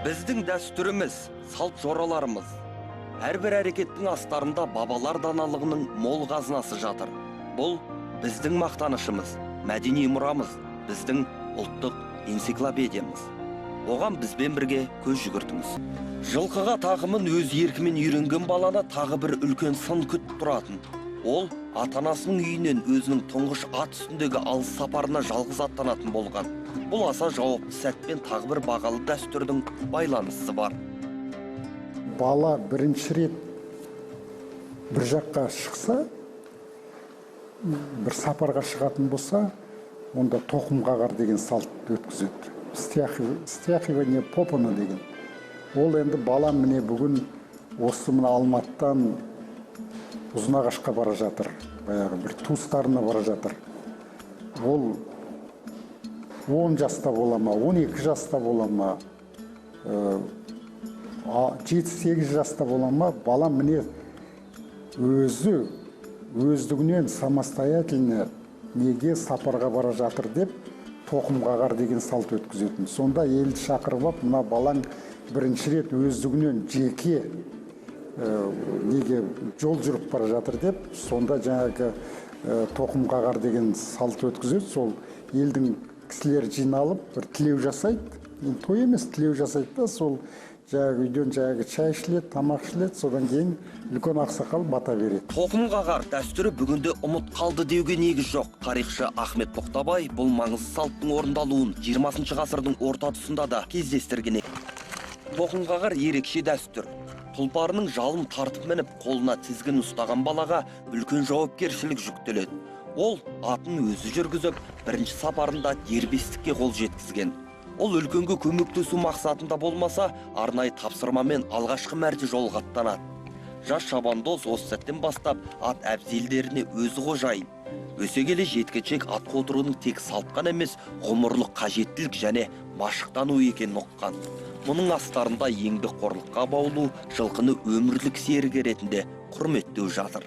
Біздің дәстүріміз, салт жораларымыз. Әрбір әрекеттің астарында бабалар даналығының мол қазынасы жатыр. Бұл біздің мақтанышымыз, мәдени мұрамыз, біздің ұлттық энциклопедиямыз. Оған бізбен бірге көз жүгіртіңіз. Жылқыға тақымын өз еркімен үйренген баланы тағы бір үлкен сын күтіп тұратын. Ол ата-анасының үйінен өзінің тұңғыш ат үстіндегі алыс сапарына жалғыз аттанатын болған. Бұл аса жауапты сәтпен тағы бір бағалы дәстүрдің байланысы бар. Бала бірінші рет бір жаққа шықса, бір сапарға шығатын болса, онда тоқым қағар деген салт өткізеді. Стяхивание попана деген. Ол енді бала міне бүгін осы мына Алматыдан Ұзынағашқа бара жатыр, баяғы бір туыстарына бара жатыр. Ол 10 жаста бола ма, 12 жаста бола ма, 7-8 жаста бола ма, бала міне өздігінен самостоятельно неге сапарға бара жатыр деп тоқым қағар деген салт өткізетін. Сонда елді шақырып алып, мына балаң бірінші рет өздігінен жеке неге жол жүріп бара жатыр деп, сонда жаңағы тоқым қағар деген салт өткізеді. Сол елдің кісілер жиналып бір тілеу жасайды, той емес тілеу жасайды да, сол жаңағы үйден жаңағы шай ішіледі, тамақ ішіледі, содан кейін үлкен ақсақал бата береді. Тоқым қағар дәстүрі бүгінде ұмыт қалды деуге негіз жоқ. Тарихшы Ахмет Тоқтабай бұл маңызды салттың орындалуын 20 ғасырдың орта тұсында да кездестірген. Тоқым қағар ерекше дәстүр. Тұлпарының жалын тартып мініп, қолына тізгін ұстаған балаға үлкен жауапкершілік жүктеледі. Ол атын өзі жүргізіп, бірінші сапарында дербестікке қол жеткізген. Ол үлкенге көмектесу мақсатында болмаса, арнайы тапсырмамен алғашқы мәрте жолға аттанады. Жас шабандоз осы сәттен бастап ат әбзелдеріне өзі қожайын. Өсе келе жеткіншек ат қотыруының тек салтқан емес, ғұмырлық қажеттілік және машықтану екенін ұққан. Мұның астарында еңбекқорлыққа баулу, жылқыны өмірлік серік ретінде құрметтеу жатыр.